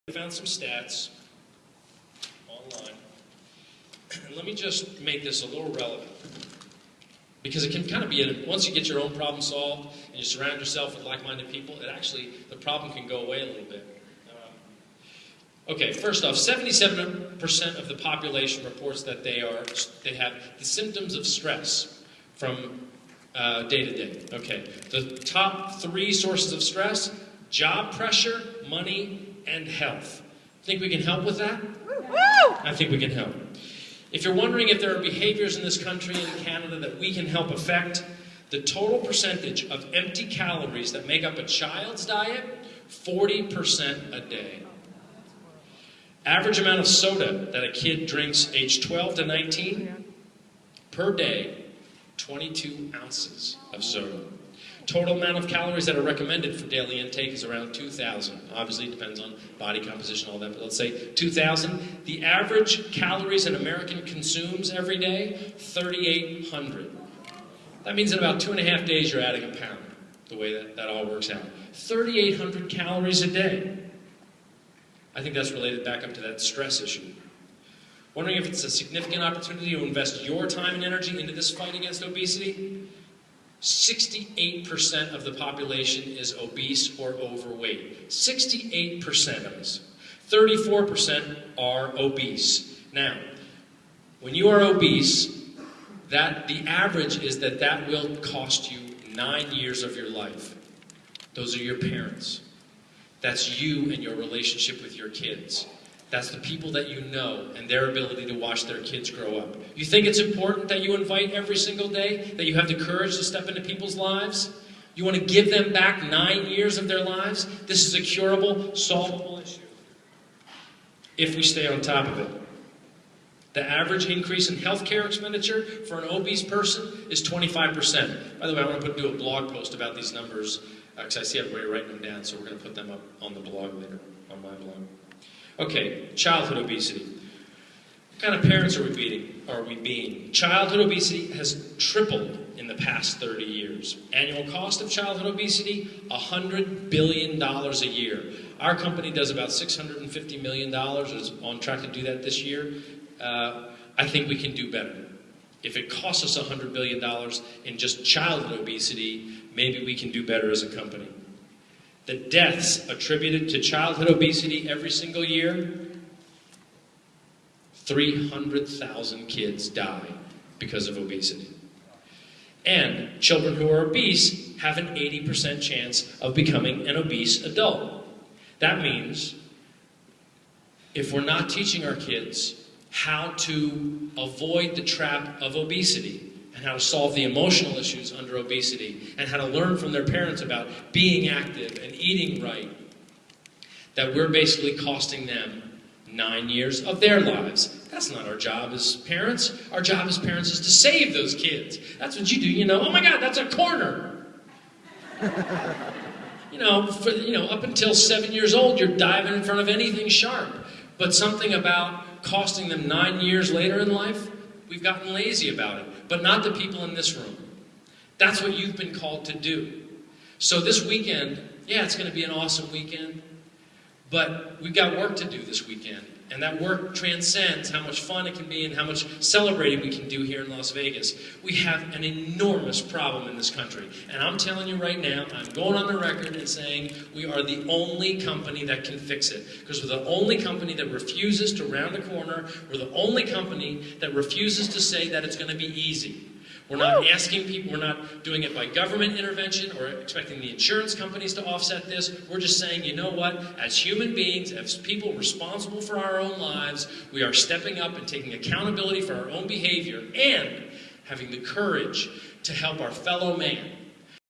I found some stats online, and let me just make this a little relevant, because it can kind of be, once you get your own problem solved and you surround yourself with like-minded people, the problem can go away a little bit. Okay, first off, 77% of the population reports that they have the symptoms of stress from day to day. Okay, the top 3 sources of stress: job pressure, money, and health. Think we can help with that? I think we can help. If you're wondering if there are behaviors in this country and Canada that we can help affect, the total percentage of empty calories that make up a child's diet, 40% a day. Average amount of soda that a kid drinks age 12 to 19 per day, 22 ounces of soda. Total amount of calories that are recommended for daily intake is around 2,000. Obviously, it depends on body composition, all that, but let's say 2,000. The average calories an American consumes every day, 3,800. That means in about 2.5 days you're adding a pound, the way that all works out. 3,800 calories a day. I think that's related back up to that stress issue. Wondering if it's a significant opportunity to invest your time and energy into this fight against obesity? 68% of the population is obese or overweight. 68% of us. 34% are obese. Now, when you are obese, the average is that will cost you 9 years of your life. Those are your parents. That's you and your relationship with your kids. That's the people that you know and their ability to watch their kids grow up. You think it's important that you invite every single day, that you have the courage to step into people's lives? You want to give them back 9 years of their lives? This is a curable, solvable issue if we stay on top of it. The average increase in healthcare expenditure for an obese person is 25%. By the way, I want to do a blog post about these numbers, because I see everybody writing them down, so we're going to put them up on the blog later, on my blog. Okay, childhood obesity. What kind of parents are we being? Childhood obesity has tripled in the past 30 years. Annual cost of childhood obesity, $100 billion a year. Our company does about $650 million, is on track to do that this year. I think we can do better. If it costs us $100 billion in just childhood obesity, maybe we can do better as a company. The deaths attributed to childhood obesity every single year, 300,000 kids die because of obesity. And children who are obese have an 80% chance of becoming an obese adult. That means if we're not teaching our kids how to avoid the trap of obesity, and how to solve the emotional issues under obesity, and how to learn from their parents about being active and eating right, that we're basically costing them 9 years of their lives. That's not our job as parents. Our job as parents is to save those kids. That's what you do, oh my God, that's a corner. Up until 7 years old, you're diving in front of anything sharp. But something about costing them 9 years later in life, we've gotten lazy about it, but not the people in this room. That's what you've been called to do. So this weekend, yeah, it's going to be an awesome weekend, but we've got work to do this weekend. And that work transcends how much fun it can be and how much celebrating we can do here in Las Vegas. We have an enormous problem in this country. And I'm telling you right now, I'm going on the record and saying we are the only company that can fix it. Because we're the only company that refuses to round the corner. We're the only company that refuses to say that it's going to be easy. We're not asking people, we're not doing it by government intervention or expecting the insurance companies to offset this. We're just saying, you know what, as human beings, as people responsible for our own lives, we are stepping up and taking accountability for our own behavior and having the courage to help our fellow man